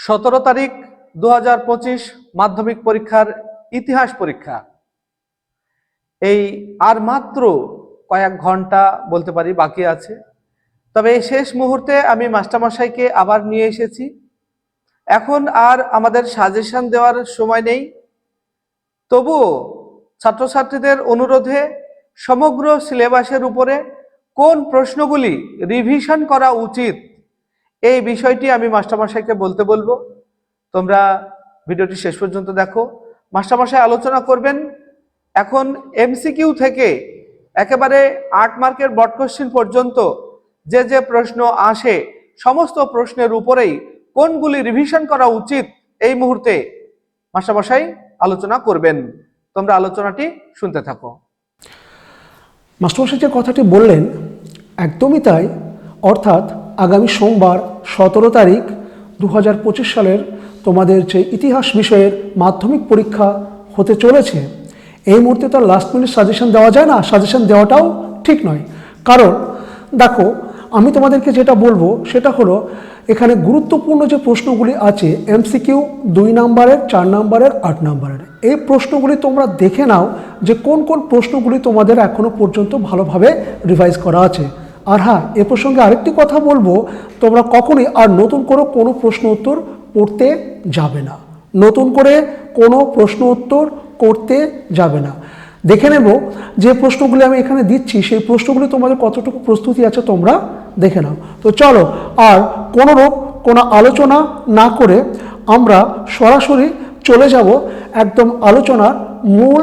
17 তারিখ 2025 মাধ্যমিক পরীক্ষার ইতিহাস পরীক্ষা। এই আর মাত্র কয়েক ঘন্টা বলতে পারি বাকি আছে। তবে এই শেষ মুহূর্তে আমি মাস্টারমশাইকে আবার নিয়ে এসেছি। এখন আর আমাদের সাজেশন দেওয়ার সময় নেই, তবুও ছাত্রছাত্রীদের অনুরোধে সমগ্র সিলেবাসের উপরে কোন প্রশ্নগুলি রিভিশন করা উচিত এই বিষয়টি আমি মাস্টারমশাইকে বলতে বলবো। তোমরা ভিডিওটি শেষ পর্যন্ত দেখো। মাস্টারমশাই আলোচনা করবেন এখন এমসিকিউ থেকে একেবারে 8 মার্কের বড কোশ্চেন পর্যন্ত যে যে প্রশ্ন আসে সমস্ত প্রশ্নের উপরেই কোনগুলি রিভিশন করা উচিত এই মুহূর্তে মাস্টারমশাই আলোচনা করবেন। তোমরা আলোচনাটি শুনতে থাকো। মাস্টারমশাই যে কথাটি বললেন একদমই তাই। অর্থাৎ আগামী সোমবার 17 তারিখ 2025 সালের তোমাদের যে ইতিহাস বিষয়ের মাধ্যমিক পরীক্ষা হতে চলেছে, এই মুহূর্তে তো লাস্ট মিনিট সাজেশন দেওয়া যায় না। সাজেশন দেওয়াটাও ঠিক নয়, কারণ দেখো আমি তোমাদেরকে যেটা বলবো সেটা হলো এখানে গুরুত্বপূর্ণ যে প্রশ্নগুলি আছে এমসিকিউ 2 নম্বরের, 4 নম্বরের, 8 নম্বরের, এই প্রশ্নগুলি তোমরা দেখে নাও যে কোন কোন প্রশ্নগুলি তোমাদের এখনো পর্যন্ত ভালোভাবে রিভাইজ করা আছে। আর হ্যাঁ, এ প্রসঙ্গে আরেকটি কথা বলবো, তোমরা কখনোই আর নতুন করে কোনো প্রশ্ন উত্তর পড়তে যাবে না। নতুন করে কোনো প্রশ্ন উত্তর করতে যাবে না। দেখে নেব যে প্রশ্নগুলি আমি এখানে দিচ্ছি সেই প্রশ্নগুলি তোমাদের কতটুকু প্রস্তুতি আছে তোমরা দেখে নাও। তো চলো আর কোনো আলোচনা না করে আমরা সরাসরি চলে যাব একদম আলোচনার মূল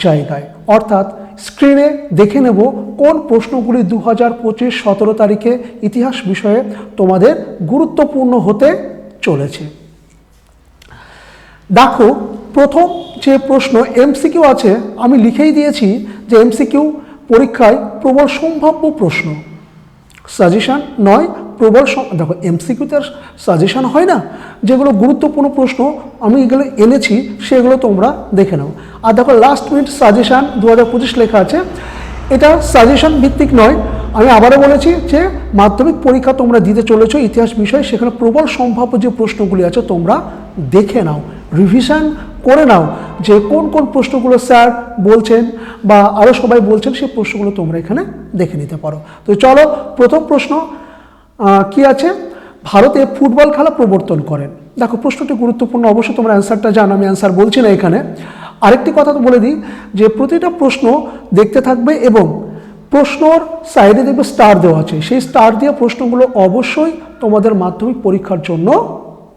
জায়গায়, অর্থাৎ স্ক্রিনে দেখে নেব কোন প্রশ্নগুলি 2025 17 তারিখে ইতিহাস বিষয়ে তোমাদের গুরুত্বপূর্ণ হতে চলেছে। দেখো প্রথম যে প্রশ্ন এমসিকিউ আছে, আমি লিখেই দিয়েছি যে এমসিকিউ পরীক্ষায় প্রবল সম্ভাব্য প্রশ্ন, সাজেশন নয়। প্রবল দেখো এমসিকিউতে সাজেশন হয় না, যেগুলো গুরুত্বপূর্ণ প্রশ্ন আমি এগুলো এনেছি সেগুলো তোমরা দেখে নাও। আর দেখো লাস্ট মিনিট সাজেশন 2025 লেখা আছে, এটা সাজেশন ভিত্তিক নয়। আমি আবারও বলেছি যে মাধ্যমিক পরীক্ষা তোমরা দিতে চলেছো ইতিহাস বিষয়, সেখানে প্রবল সম্ভাব্য যে প্রশ্নগুলি আছে তোমরা দেখে নাও, রিভিশন করে নাও যে কোন কোন প্রশ্নগুলো স্যার বলছেন বা আরও সবাই বলছেন, সেই প্রশ্নগুলো তোমরা এখানে দেখে নিতে পারো। তো চলো প্রথম প্রশ্ন কি আছে, ভারতে ফুটবল খেলা প্রবর্তন করেন। দেখো প্রশ্নটি গুরুত্বপূর্ণ, অবশ্যই তোমরা অ্যান্সারটা জানো, আমি অ্যান্সার বলছি না এখানে। আরেকটি কথা তো বলে দিই যে প্রতিটা প্রশ্ন দেখতে থাকবে এবং প্রশ্নর সাইডে দেখবে স্টার দেওয়া আছে, সেই স্টার দিয়ে প্রশ্নগুলো অবশ্যই তোমাদের মাধ্যমিক পরীক্ষার জন্য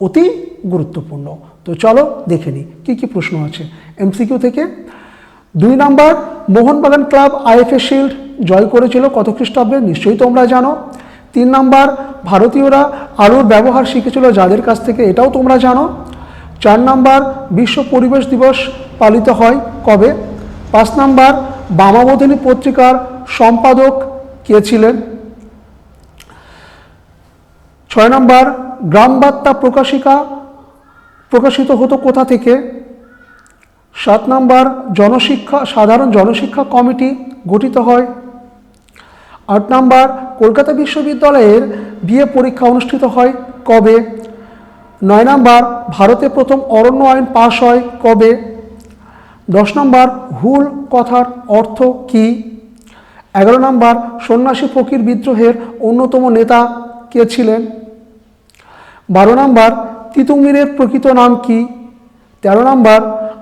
অতি গুরুত্বপূর্ণ। তো চলো দেখে নিই কী কী প্রশ্ন আছে এমসিকিউ থেকে। 2 নম্বর, মোহনবাগান ক্লাব আইএফএ শিল্ড জয় করেছিল কত খ্রিস্টাব্দে? নিশ্চয়ই তোমরা জানো। 3 নম্বর, ভারতীয়রা আলুর ব্যবহার শিখেছিল যাদের কাছ থেকে? এটাও তোমরা জানো। 4 নম্বর, বিশ্ব পরিবেশ দিবস পালিত হয় কবে? 5 নম্বর, বামাবোধিনী পত্রিকার সম্পাদক কে ছিলেন? 6 নম্বর, গ্রামবার্তা প্রকাশিত হতো কোথা থেকে? 7 নম্বর, সাধারণ জনশিক্ষা কমিটি গঠিত হয়। 8 নম্বর, কলকাতা বিশ্ববিদ্যালয়ের বিএ পরীক্ষা অনুষ্ঠিত হয় কবে? 9 নম্বর, ভারতে প্রথম অরণ্য আইন পাশ হয় কবে? 10 নম্বর, হুল কথার অর্থ কী? 11 নম্বর, সন্ন্যাসী ফকির বিদ্রোহের অন্যতম নেতা কে ছিলেন? 12 নম্বর, তিতুমিরের প্রকৃত নাম কি? 13 নম্বর,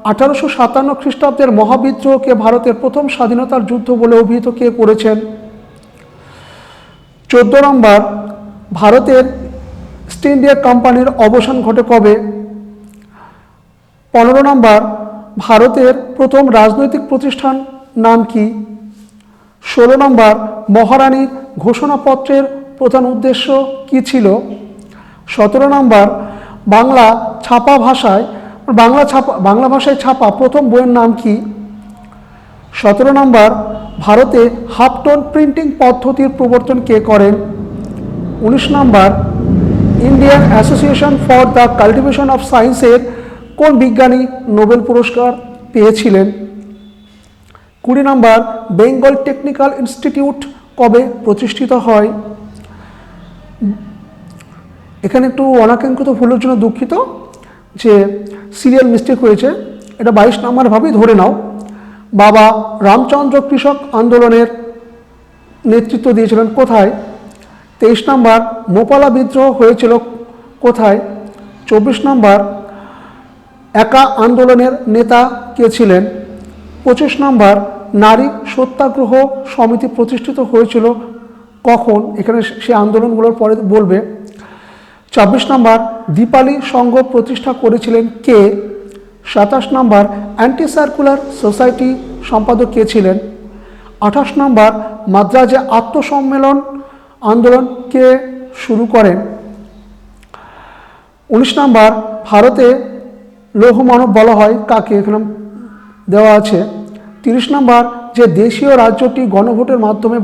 1857 খ্রিস্টাব্দের মহাবিদ্রোহকে ভারতের প্রথম স্বাধীনতার যুদ্ধ বলে অভিহিত কে করেছেন? 14 নম্বর, ভারতের ইস্ট ইন্ডিয়া কোম্পানির অবসান ঘটে কবে? 15 নম্বর, ভারতের প্রথম রাজনৈতিক প্রতিষ্ঠান নাম কি? 16 নম্বর, মহারানীর ঘোষণাপত্রের প্রধান উদ্দেশ্য কি ছিল? 17 নম্বর, বাংলা ভাষায় ছাপা প্রথম বইয়ের নাম কি? 17 নম্বর, ভারতে হাফটোন প্রিন্টিং পদ্ধতির প্রবর্তন কে করেন? 19 নম্বর, Indian association for the cultivation of সায়েন্সের কোন বিজ্ঞানী নোবেল পুরস্কার পেয়েছিলেন? 20 নম্বর, বেঙ্গল টেকনিক্যাল ইনস্টিটিউট কবে প্রতিষ্ঠিত হয়? এখানে একটু অনাকাঙ্ক্ষিত ভুলের জন্য দুঃখিত, যে সিরিয়াল মিস্টেক হয়েছে, এটা 22 নম্বর ভাবেই ধরে নাও। বাবা রামচন্দ্র কৃষক আন্দোলনের নেতৃত্ব দিয়েছিলেন কোথায়? 23 নম্বর মোপালা বিদ্রোহ হয়েছিল কোথায়? 24 নম্বর একা আন্দোলনের নেতা কে ছিলেন? 25 নম্বর নারী সত্যাগ্রহ সমিতি প্রতিষ্ঠিত হয়েছিল কখন? এখানে সে আন্দোলনগুলোর পরে বলবে। 26 নম্বর দীপালি সংঘ প্রতিষ্ঠা করেছিলেন কে? 27 নম্বর অ্যান্টি সার্কুলার সোসাইটি সম্পাদক কে ছিলেন? 28 নম্বর মাদ্রাজে আত্মসম্মেলন আন্দোলন কে শুরু করেন? 19 নম্বর ভারতে লৌহ মানব বলা হয় কাকে? এখানে দেওয়া আছে। 30 নম্বর যে দেশীয় রাজ্যটি গণভোটের মাধ্যমে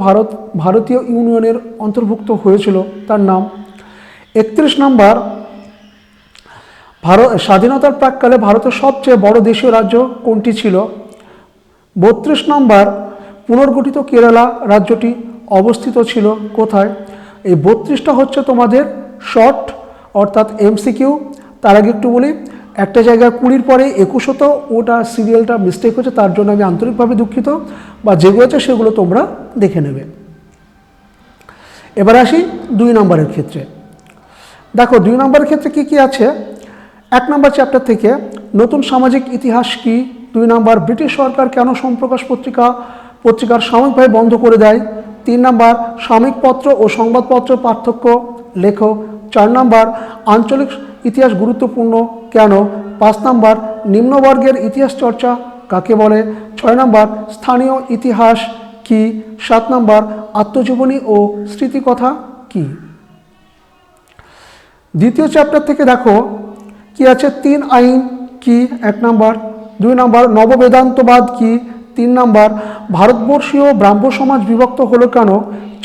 ভারতীয় ইউনিয়নের অন্তর্ভুক্ত হয়েছিল তার নাম? 31 নম্বর স্বাধীনতার প্রাক্কালে ভারতের সবচেয়ে বড় দেশীয় রাজ্য কোনটি ছিল? 32 নম্বর পুনর্গঠিত কেরালা রাজ্যটি অবস্থিত ছিল কোথায়? এই 32টা হচ্ছে তোমাদের শর্ট অর্থাৎ এমসিকিউ। তার আগে একটু বলি, একটা জায়গায় 20 পরে 21 হতো, ওটা সিরিয়ালটা মিস্টেক হয়েছে, তার জন্য আমি আন্তরিকভাবে দুঃখিত, বা যেগুলো আছে সেগুলো তোমরা দেখে নেবে। এবার আসি 2 নম্বরের ক্ষেত্রে। দেখো 2 নম্বরের ক্ষেত্রে কি কি আছে? 1 নম্বর চ্যাপ্টার থেকে নতুন সামাজিক ইতিহাস কি? 2 নম্বর ব্রিটিশ সরকার কেন সম্প্রকাশ পত্রিকার সাময়িকভাবে বন্ধ করে দেয়? 3 নম্বর সাময়িক পত্র ও সংবাদপত্রের পার্থক্য লেখো। 4 নম্বর আঞ্চলিক ইতিহাস গুরুত্বপূর্ণ কেন? 5 নম্বর নিম্নবর্গের ইতিহাস চর্চা কাকে বলে? 6 নম্বর স্থানীয় ইতিহাস কি? 7 নম্বর আত্মজীবনী ও স্মৃতিকথা কি? দ্বিতীয় চ্যাপ্টার থেকে দেখো কি আছে? 3 আইন কি? 1 নম্বর। 2 নম্বর নববেদান্তবাদ কি? 3 নম্বর ভারতবর্ষীয় ব্রাহ্ম সমাজ বিভক্ত হলো কেন?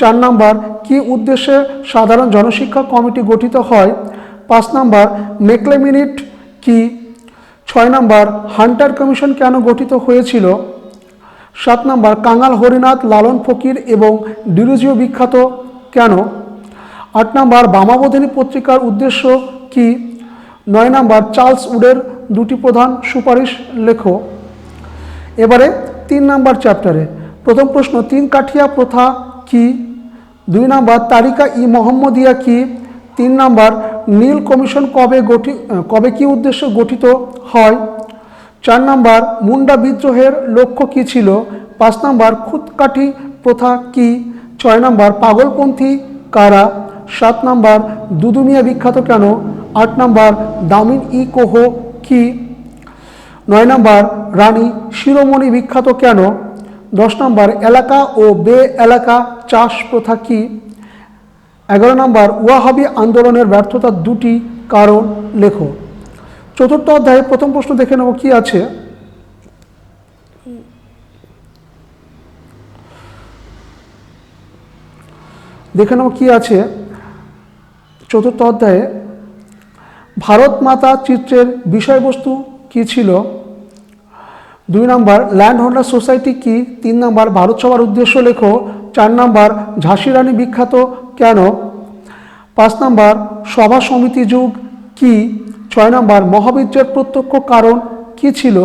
4 নম্বর কি উদ্দেশ্যে সাধারণ জনশিক্ষা কমিটি গঠিত হয়? 5 নম্বর মেকলে মিনিট কি? 6 নম্বর হান্টার কমিশন কেন গঠিত হয়েছিল? 7 নম্বর কাঙাল হরিনাথ, লালন ফকির এবং ডিরোজিও বিখ্যাত কেন? 8 নম্বর বামাবোধিনী পত্রিকার উদ্দেশ্য কি? 9 নম্বর চার্লস উডের 2টি প্রধান সুপারিশ লেখো। এবারে 3 নম্বর চ্যাপ্টারে প্রথম প্রশ্ন, 3 কাঠিয়া প্রথা কি? 2 নম্বর তারিকা ই মোহাম্মদিয়া কি? 3 নম্বর নীল কমিশন কবে কি উদ্দেশ্যে গঠিত হয়? 4 নম্বর মুন্ডা বিদ্রোহের লক্ষ্য কি ছিল? 5 নম্বর খুদকাঠি প্রথা কি? 6 নম্বর পাগলপন্থী কারা? 7 নম্বর দুদুমিয়া বিখ্যাত কেন? 8 নম্বর দামিন ই কোহ কি? 9 নম্বর রানী শিরোমণি বিখ্যাত কেন? 10 নম্বর এলাকা ও বে এলাকা চাষ প্রথা কি? 11 নম্বর ওয়াহাবি আন্দোলনের ব্যর্থতার 2টি কারণ লেখো। চতুর্থ অধ্যায়ে প্রথম প্রশ্ন দেখে নেব কি আছে। দেখে নেব কি আছে চতুর্থ অধ্যায়ে। ভারত মাতা চিত্রের বিষয়বস্তু কি ছিল? 2 নম্বর ল্যান্ড হোল্ডার সোসাইটি কি? 3 নম্বর ভারত সভার উদ্দেশ্য লেখো। 4 নম্বর ঝাঁসি রানী বিখ্যাত কেন? 5 নম্বর সভা সমিতি যুগ কি? 6 নম্বর মহাবীর্যের প্রত্যক্ষ কারণ কি ছিল?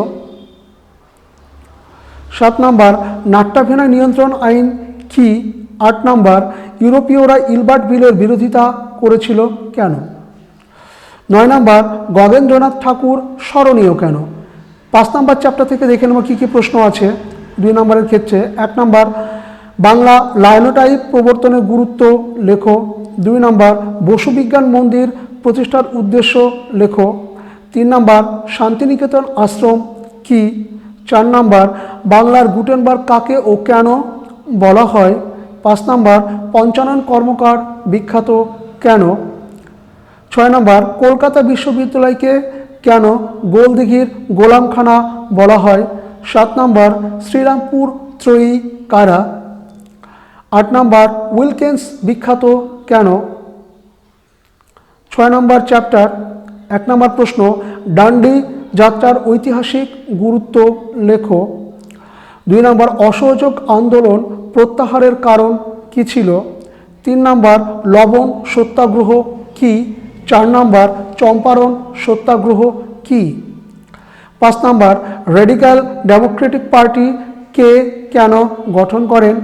7 নম্বর নাট্যাভিনয় নিয়ন্ত্রণ আইন কি? 8 নম্বর ইউরোপীয়রা ইলবার্ট বিলের বিরোধিতা করেছিল কেন? 9 নম্বর গগেন্দ্রনাথ ঠাকুর স্মরণীয় কেন? 5 নম্বর চ্যাপ্টার থেকে দেখে নেব কী কী প্রশ্ন আছে 2 নম্বরের ক্ষেত্রে। 1 নম্বর বাংলা লায়নোটাইপ প্রবর্তনের গুরুত্ব লেখো। 2 নম্বর বসু বিজ্ঞান মন্দির প্রতিষ্ঠার উদ্দেশ্য লেখো। 3 নম্বর শান্তিনিকেতন আশ্রম কি? 4 নম্বর বাংলার গুটেনবার্গ কাকে ও কেন বলা হয়? 5 নম্বর পঞ্চানন কর্মকার বিখ্যাত কেন? 6 নম্বর কলকাতা বিশ্ববিদ্যালয়কে কেন গোলদিঘির গোলামখানা বলা হয়? 7 নম্বর শ্রীরামপুর ত্রয়ী কারা? 8 নম্বর উইলকেন্স বিখ্যাত কেন? 6 নম্বর চ্যাপ্টার 1 নম্বর প্রশ্ন, ডান্ডি যাত্রার ঐতিহাসিক গুরুত্ব লেখো। 2 নম্বর অসহযোগ আন্দোলন প্রত্যাহারের কারণ কি ছিল? 3 নম্বর লবণ সত্যাগ্রহ কি? 4 নম্বর চম্পারণ সত্যাগ্রহ কি? 5 নম্বর রেডিক্যাল ডেমোক্রেটিক পার্টি কে কেন গঠন করেন?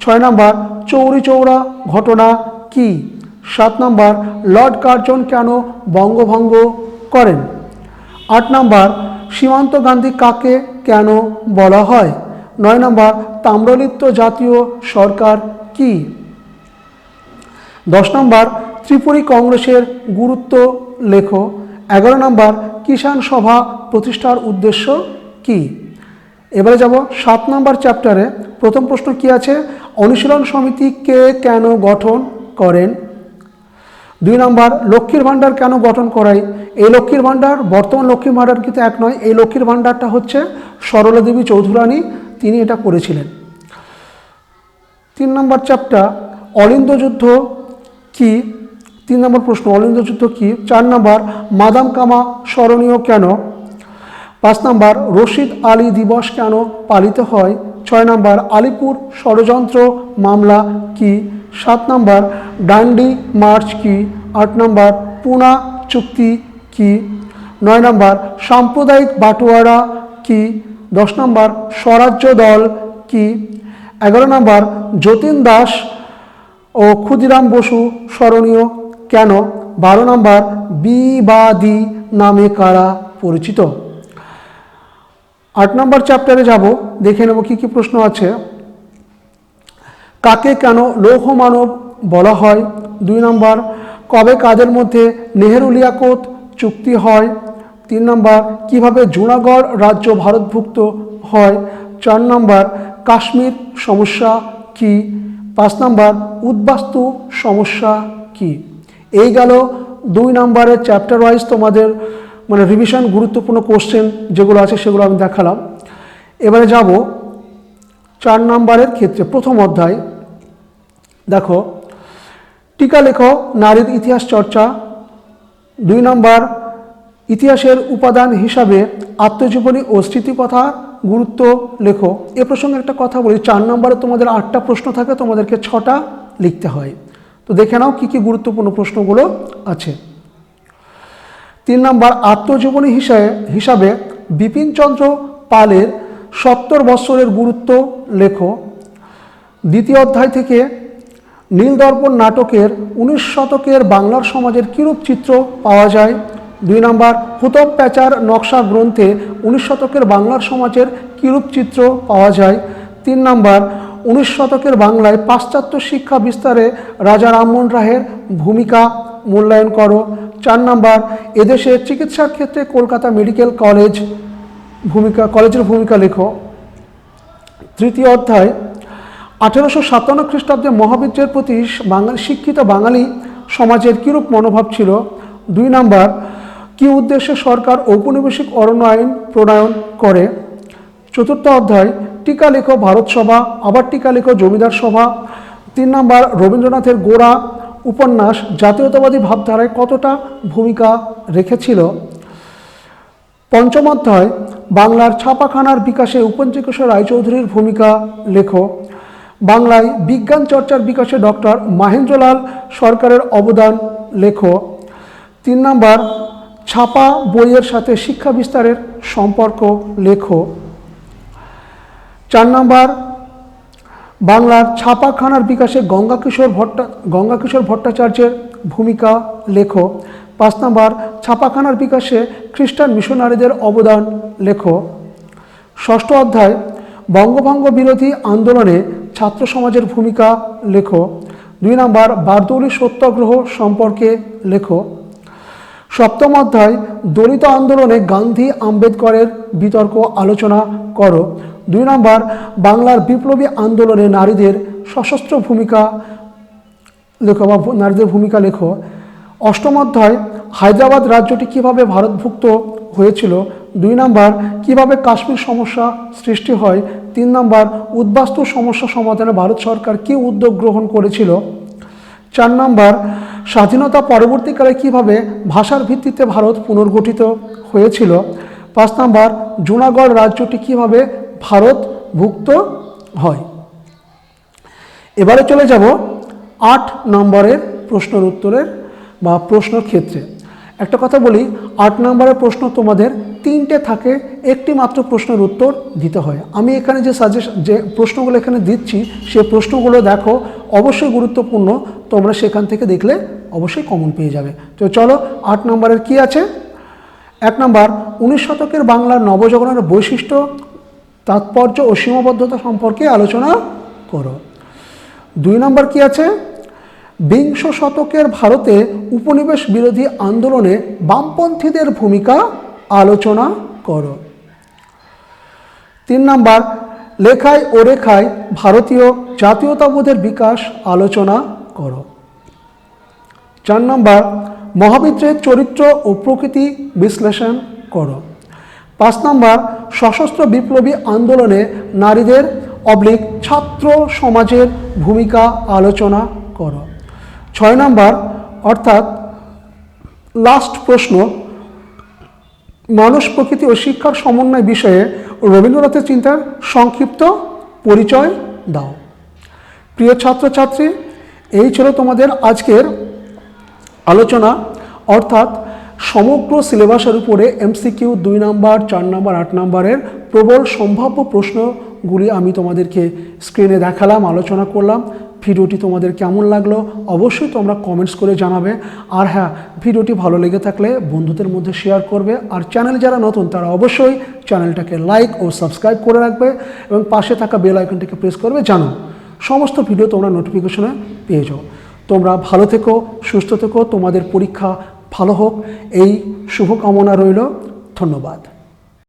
6 নম্বর চৌরি চৌরা ঘটনা কি? 7 নম্বর লর্ড কার্জন কেন বঙ্গভঙ্গ করেন? 8 নম্বর সীমান্ত গান্ধী কাকে কেন বলা হয়? 9 নম্বর তাম্রলিপ্ত জাতীয় সরকার কি? 10 নম্বর ত্রিপুরী কংগ্রেসের গুরুত্ব লেখো। 11 নম্বর কিষাণ সভা প্রতিষ্ঠার উদ্দেশ্য কি? এবারে যাব 7 নম্বর চ্যাপ্টারে। প্রথম প্রশ্ন কি আছে? অনুশীলন সমিতি কে কেন গঠন করেন? 2 নম্বর লক্ষ্মীর ভাণ্ডার কেন গঠন করায়? এই লক্ষ্মীর ভাণ্ডার বর্তমান লক্ষ্মীর ভাণ্ডার কিন্তু এক নয়, এই লক্ষ্মীর ভাণ্ডারটা হচ্ছে সরলা দেবী চৌধুরানী, তিনি এটা করেছিলেন। 3 নম্বর চ্যাপ্টার অলিন্দ যুদ্ধ কি? 3 নম্বর প্রশ্ন অলিন্দ যুদ্ধ কি? 4 নম্বর মাদাম কামা স্মরণীয় কেন? 5 নম্বর রশিদ আলী দিবস কেন পালিত হয়? 6 নম্বর আলিপুর ষড়যন্ত্র মামলা কি? 7 নম্বর ডান্ডি মার্চ কি? 8 নম্বর পুনা চুক্তি কি? 9 নম্বর সাম্প্রদায়িক বাটোয়ারা কি? 10 নম্বর স্বরাজ্য দল কি? 11 নম্বর যতীন দাস ও ক্ষুদিরাম বসু স্মরণীয় কেন? 12 নম্বর বিবাদী নামে কারা পরিচিত? 8 নম্বর চ্যাপ্টারে যাব, দেখে নেব কি কি প্রশ্ন আছে। কাকে কেন লৌহ মানব বলা হয়? 2 নম্বর কবে কাদের মধ্যে নেহেরু লিয়াকত চুক্তি হয়? 3 নম্বর কিভাবে জুনাগড় রাজ্য ভারতভুক্ত হয়? 4 নম্বর কাশ্মীর সমস্যা কি? 5 নম্বর উদ্বাস্তু সমস্যা কি? এই গেল 2 নম্বরের চ্যাপ্টার ওয়াইজ তোমাদের মানে রিভিশন গুরুত্বপূর্ণ কোশ্চেন যেগুলো আছে সেগুলো আমি দেখালাম। এবারে যাব 4 নম্বরের ক্ষেত্রে। প্রথম অধ্যায় দেখো, টিকা লেখো নারীর ইতিহাস চর্চা। 2 নম্বর ইতিহাসের উপাদান হিসাবে আত্মজীবনী ও স্মৃতিকথা গুরুত্ব লেখো। এ প্রসঙ্গে একটা কথা বলি, 4 নম্বরে তোমাদের 8টা প্রশ্ন থাকে, তোমাদেরকে 6টা লিখতে হয়। তো দেখে নাও কি কি গুরুত্বপূর্ণ প্রশ্নগুলো আছে। 3 নম্বর আত্মজীবনী হিসাবে বিপিনচন্দ্র পালের 70 বৎসরের গুরুত্ব লেখো। দ্বিতীয় অধ্যায় থেকে নীলদর্পণ নাটকের 19 শতকের বাংলার সমাজের কিরূপ চিত্র পাওয়া যায়? 2 নম্বর হুতম প্যাচার নকশা গ্রন্থে 19 শতকের বাংলার সমাজের কিরূপ চিত্র পাওয়া যায়? 3 নম্বর 19 শতকের বাংলায় পাশ্চাত্য শিক্ষা বিস্তারে রাজা রামমোহন রায়ের ভূমিকা মূল্যায়ন করো। 4 নম্বর এদেশে চিকিৎসার ক্ষেত্রে কলকাতা মেডিকেল কলেজের ভূমিকা লেখো। তৃতীয় অধ্যায় 1857 খ্রিস্টাব্দে মহাবীর্যের প্রতি শিক্ষিত বাঙালি সমাজের কিরূপ মনোভাব ছিল? 2 নম্বর কি উদ্দেশ্যে সরকার ঔপনিবেশিক অরণ্য আইন প্রণয়ন করে? চতুর্থ অধ্যায় টিকা লেখো ভারত সভা, আবার টিকা লেখো জমিদার সভা। 3 নম্বর রবীন্দ্রনাথের গোড়া উপন্যাস জাতীয়তাবাদী ভাবধারায় কতটা ভূমিকা রেখেছিল? পঞ্চম অধ্যায় বাংলার ছাপাখানার বিকাশে উপেন্দ্রকিশোর রায়চৌধুরীর ভূমিকা লেখো। বাংলায় বিজ্ঞান চর্চার বিকাশে ডক্টর মহেন্দ্রলাল সরকারের অবদান লেখো। 3 নম্বর ছাপা বইয়ের সাথে শিক্ষা বিস্তারের সম্পর্ক লেখো। 4 নম্বর বাংলার ছাপাখানার বিকাশে গঙ্গাকিশোর ভট্টাচার্যের ভূমিকা লেখো। 5 নম্বর ছাপাখানার বিকাশে খ্রিস্টান মিশনারিদের অবদান লেখো। ষষ্ঠ অধ্যায় বঙ্গভঙ্গ বিরোধী আন্দোলনে ছাত্র সমাজের ভূমিকা লেখো। 2 নম্বর বারদৌলি সত্যাগ্রহ সম্পর্কে লেখো। সপ্তম অধ্যায় দলিত আন্দোলনে গান্ধী আম্বেদকরের বিতর্ক আলোচনা করো। 2 নম্বর বাংলার বিপ্লবী আন্দোলনে নারীদের সশস্ত্র ভূমিকা লেখো বা নারীদের ভূমিকা লেখো। অষ্টম অধ্যায় হায়দ্রাবাদ রাজ্যটি কিভাবে ভারতভুক্ত হয়েছিল? 2 নম্বর কিভাবে কাশ্মীর সমস্যা সৃষ্টি হয়? 3 নম্বর উদ্বাস্তু সমস্যা সমাধানে ভারত সরকার কী উদ্যোগ গ্রহণ করেছিল? 4 নম্বর স্বাধীনতা পরবর্তীকালে কিভাবে ভাষার ভিত্তিতে ভারত পুনর্গঠিত হয়েছিল? 5 নম্বর জুনাগড় রাজ্যটি কিভাবে ভারতভুক্ত হয়? এবারে চলে যাব 8 নম্বরের প্রশ্নের উত্তরের বা প্রশ্নের ক্ষেত্রে। একটা কথা বলি, 8 নম্বরের প্রশ্ন তোমাদের 3টে থাকে, একটি মাত্র প্রশ্নের উত্তর দিতে হয়। আমি এখানে যে প্রশ্নগুলো এখানে দিচ্ছি সে প্রশ্নগুলো দেখো, অবশ্যই গুরুত্বপূর্ণ, তোমরা সেখান থেকে দেখলে অবশ্যই কমন পেয়ে যাবে। তো চলো 8 নম্বরের কি আছে। 1 নম্বর, 19 শতকের বাংলার নবজাগরণের বৈশিষ্ট্য, তাৎপর্য ও সীমাবদ্ধতা সম্পর্কে আলোচনা করো। 2 নম্বর কি আছে, বিংশ শতকের ভারতে উপনিবেশ বিরোধী আন্দোলনে বামপন্থীদের ভূমিকা আলোচনা করো। 3 নম্বর, লেখায় ও রেখায় ভারতীয় জাতীয়তাবোধের বিকাশ আলোচনা করো। 4 নম্বর, মহাবিদ্রোহের চরিত্র ও প্রকৃতি বিশ্লেষণ করো। 5 নম্বর, সশস্ত্র বিপ্লবী আন্দোলনে নারীদের ছাত্র সমাজের ভূমিকা আলোচনা করো। 6 নম্বর, অর্থাৎ লাস্ট প্রশ্ন, মানুষ, প্রকৃতি ও শিক্ষার সমন্বয় বিষয়ে রবীন্দ্রনাথের চিন্তার সংক্ষিপ্ত পরিচয় দাও। প্রিয় ছাত্রছাত্রী, এই ছিল তোমাদের আজকের আলোচনা, অর্থাৎ সমগ্র সিলেবাসের উপরে এমসিকিউ 2 নম্বর, 4 নম্বর, 8 নম্বরের প্রবল সম্ভাব্য প্রশ্নগুলি আমি তোমাদেরকে স্ক্রিনে দেখালাম, আলোচনা করলাম। ভিডিওটি তোমাদের কেমন লাগলো অবশ্যই তোমরা কমেন্টস করে জানাবে। আর হ্যাঁ, ভিডিওটি ভালো লেগে থাকলে বন্ধুদের মধ্যে শেয়ার করবে। আর চ্যানেল যারা নতুন তারা অবশ্যই চ্যানেলটাকে লাইক ও সাবস্ক্রাইব করে রাখবে এবং পাশে থাকা বেল আইকনটিকে প্রেস করবে, জানো সমস্ত ভিডিও তোমরা নোটিফিকেশনে পেয়ে যাও। তোমরা ভালো থেকো, সুস্থ থেকো, তোমাদের পরীক্ষা ভালো হোক, এই শুভকামনা রইল। ধন্যবাদ।